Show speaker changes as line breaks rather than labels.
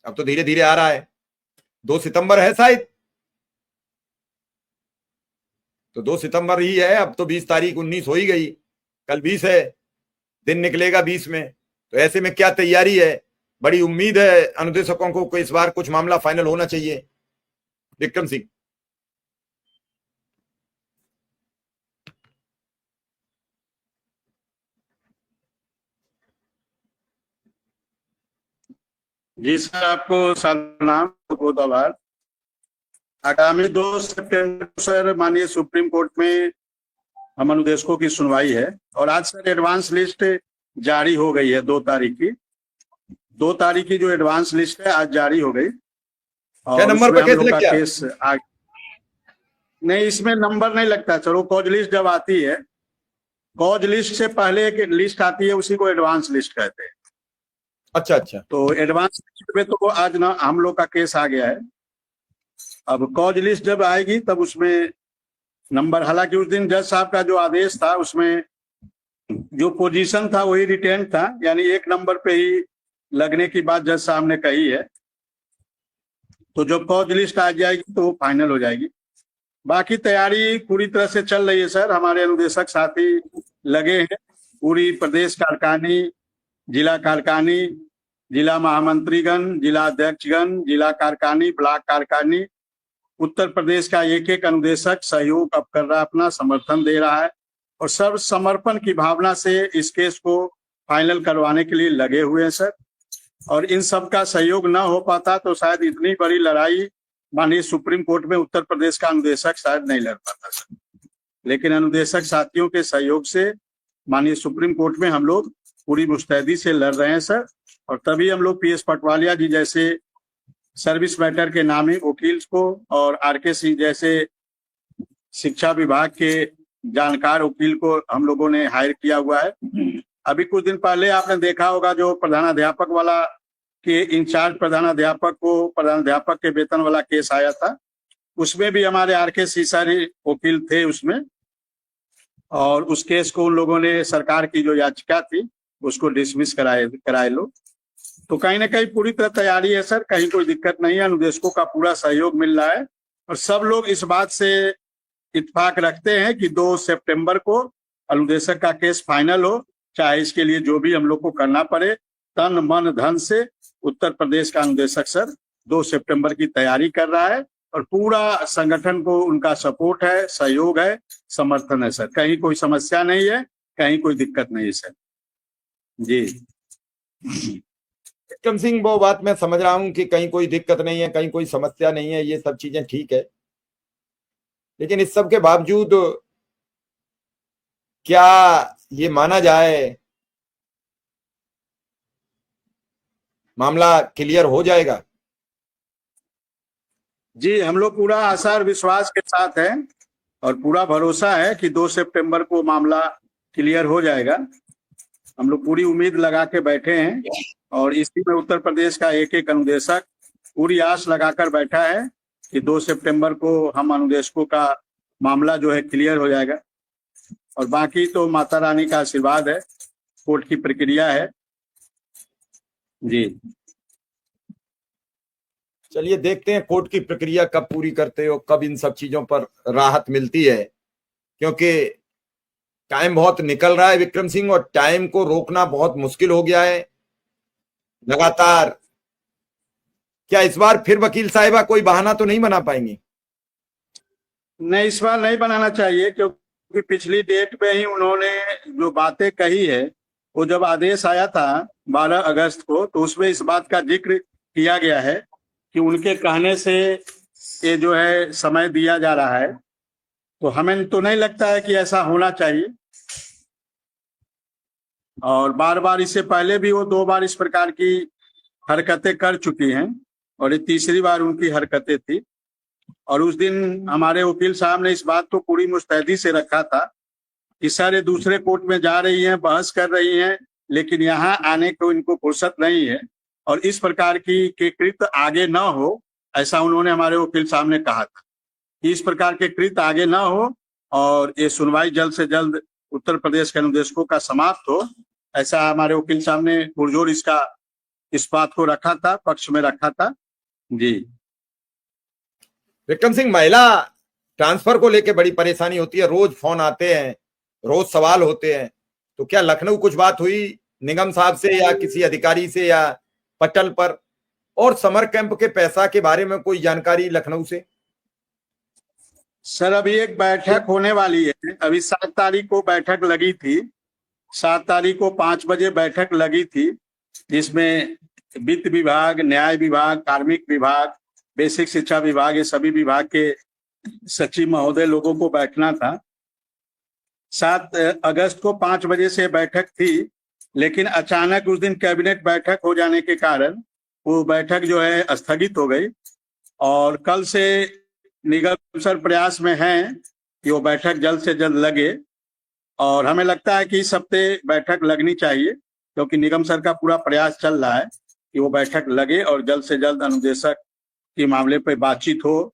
अब तो धीरे धीरे आ रहा है। 2 सितंबर है शायद, तो 2 सितंबर ही है। अब तो 20 तारीख 19 हो ही गई, कल 20 है, दिन निकलेगा 20 में। तो ऐसे में क्या तैयारी है? बड़ी उम्मीद है अनुदेशकों को इस बार कुछ मामला फाइनल होना चाहिए। विक्रम सिंह।
जी सर, आपको सलाम, बहुत आभार। आगामी 2 सितंबर को सर माननीय सुप्रीम कोर्ट में हम अनुदेशकों की सुनवाई है, और आज सर एडवांस लिस्ट जारी हो गई है 2 तारीख की। 2 तारीख की जो एडवांस लिस्ट है आज जारी हो गई।
क्या नंबर पर केस लग गया?
केस नहीं, इसमें नंबर नहीं लगता। चलो, कॉज लिस्ट जब आती है, कॉज लिस्ट से पहले एक लिस्ट आती है, उसी को एडवांस लिस्ट कहते हैं।
अच्छा अच्छा।
तो एडवांस लिस्ट में तो आज ना हम लोग का केस आ गया है। अब कॉज लिस्ट जब आएगी तब उसमें नंबर, हालांकि उस दिन जज साहब का जो आदेश था उसमें जो पोजीशन था वही रिटेन था, यानी 1 नंबर पे ही लगने की बात जज साहब ने कही है। तो जब कॉज लिस्ट आ जाएगी तो फाइनल हो जाएगी। बाकी तैयारी पूरी तरह से चल रही है सर। हमारे अनुदेशक साथी लगे हैं, पूरी प्रदेश कारकानी, जिला कारकानी, जिला महामंत्रीगण, जिला अध्यक्षगण, जिला कारकानी, ब्लॉक कारकानी, उत्तर प्रदेश का एक एक अनुदेशक सहयोग अब कर रहा है, अपना समर्थन दे रहा है, और सर्व समर्पण की भावना से इस केस को फाइनल करवाने के लिए लगे हुए हैं सर। और इन सब का सहयोग ना हो पाता तो शायद इतनी बड़ी लड़ाई माननीय सुप्रीम कोर्ट में उत्तर प्रदेश का अनुदेशक शायद नहीं लड़ पाता सर। लेकिन अनुदेशक साथियों के सहयोग से माननीय सुप्रीम कोर्ट में हम लोग पूरी मुस्तैदी से लड़ रहे हैं सर। और तभी हम लोग PS पटवालिया जी जैसे सर्विस मैटर के नामी वकील को, और RK सिंह जैसे शिक्षा विभाग के जानकार वकील को हम लोगों ने हायर किया हुआ है। अभी कुछ दिन पहले आपने देखा होगा जो प्रधानाध्यापक वाला के इंचार्ज प्रधानाध्यापक को प्रधानाध्यापक के वेतन वाला केस आया था, उसमें भी हमारे RK सिंह सर ही वकील थे उसमें, और उस केस को उन लोगों ने, सरकार की जो याचिका थी उसको डिसमिस कराए लो। तो कहीं ना कहीं पूरी तरह तैयारी है सर, कहीं कोई दिक्कत नहीं है। अनुदेशकों का पूरा सहयोग मिल रहा है, और सब लोग इस बात से इत्तेफाक रखते हैं कि 2 सितंबर को अनुदेशक का केस फाइनल हो, चाहे इसके लिए जो भी हम लोग को करना पड़े, तन मन धन से। उत्तर प्रदेश का अनुदेशक सर 2 सितंबर की तैयारी कर रहा है, और पूरा संगठन को उनका सपोर्ट है, सहयोग है, समर्थन है सर। कहीं कोई समस्या नहीं है, कहीं कोई दिक्कत नहीं है सर। जी
विक्रम सिंह, वो बात मैं समझ रहा हूं कि कहीं कोई दिक्कत नहीं है, कहीं कोई समस्या नहीं है, ये सब चीजें ठीक है। लेकिन इस सब के बावजूद क्या ये माना जाए मामला क्लियर हो जाएगा?
जी, हम लोग पूरा आशा और विश्वास के साथ हैं, और पूरा भरोसा है कि 2 सितंबर को मामला क्लियर हो जाएगा। हम लोग पूरी उम्मीद लगा के बैठे हैं, और इसी में उत्तर प्रदेश का एक एक अनुदेशक पूरी आस लगाकर बैठा है कि 2 सितंबर को हम अनुदेशकों का मामला जो है क्लियर हो जाएगा। और बाकी तो माता रानी का आशीर्वाद है, कोर्ट की प्रक्रिया है। जी
चलिए देखते हैं कोर्ट की प्रक्रिया कब पूरी करते हो, कब इन सब चीजों पर राहत मिलती है, क्योंकि टाइम बहुत निकल रहा है विक्रम सिंह, और टाइम को रोकना बहुत मुश्किल हो गया है लगातार। क्या इस बार फिर वकील साहिबा कोई बहाना तो नहीं बना पाएंगी?
नहीं, इस बार नहीं बनाना चाहिए, क्योंकि पिछली डेट पे ही उन्होंने जो बातें कही है, वो जब आदेश आया था 12 अगस्त को, तो उसमें इस बात का जिक्र किया गया है कि उनके कहने से ये जो है समय दिया जा रहा है। तो हमें तो नहीं लगता है कि ऐसा होना चाहिए। और बार बार इससे पहले भी वो 2 बार इस प्रकार की हरकतें कर चुकी हैं, और ये तीसरी बार उनकी हरकतें थी। और उस दिन हमारे वकील साहब ने इस बात को पूरी मुस्तैदी से रखा था कि सर ये दूसरे कोर्ट में जा रही हैं, बहस कर रही हैं, लेकिन यहाँ आने को इनको फुर्सत नहीं है, और इस प्रकार की कृत्य आगे ना हो, ऐसा उन्होंने हमारे वकील साहब ने कहा था कि इस प्रकार के कृत्य आगे ना हो, और ये सुनवाई जल्द से जल्द उत्तर प्रदेश के अनुदेशकों का समाप्त हो। ऐसा हमारे वकील साहब ने पुरजोर इस बात को रखा था, पक्ष में रखा था। जी
विक्रम सिंह, महिला ट्रांसफर को लेकर बड़ी परेशानी होती है, रोज फोन आते हैं, रोज सवाल होते हैं, तो क्या लखनऊ कुछ बात हुई निगम साहब से या किसी अधिकारी से या पटल पर? और समर कैंप के पैसा के बारे में कोई जानकारी लखनऊ से?
सर, अभी एक बैठक होने वाली है। अभी 7 तारीख को बैठक लगी थी, 7 तारीख को 5 बजे बैठक लगी थी, जिसमें वित्त विभाग, न्याय विभाग, कार्मिक विभाग, बेसिक शिक्षा विभाग, ये सभी विभाग के सचिव महोदय लोगों को बैठना था। 7 अगस्त को 5 बजे से बैठक थी, लेकिन अचानक उस दिन कैबिनेट बैठक हो जाने के कारण वो बैठक जो है स्थगित हो गई। और कल से निगम सर प्रयास में हैं कि वो बैठक जल्द से जल्द लगे, और हमें लगता है कि इस हफ्ते बैठक लगनी चाहिए, क्योंकि निगम सर का पूरा प्रयास चल रहा है कि वो बैठक लगे और जल्द से जल्द अनुदेशक के मामले पर बातचीत हो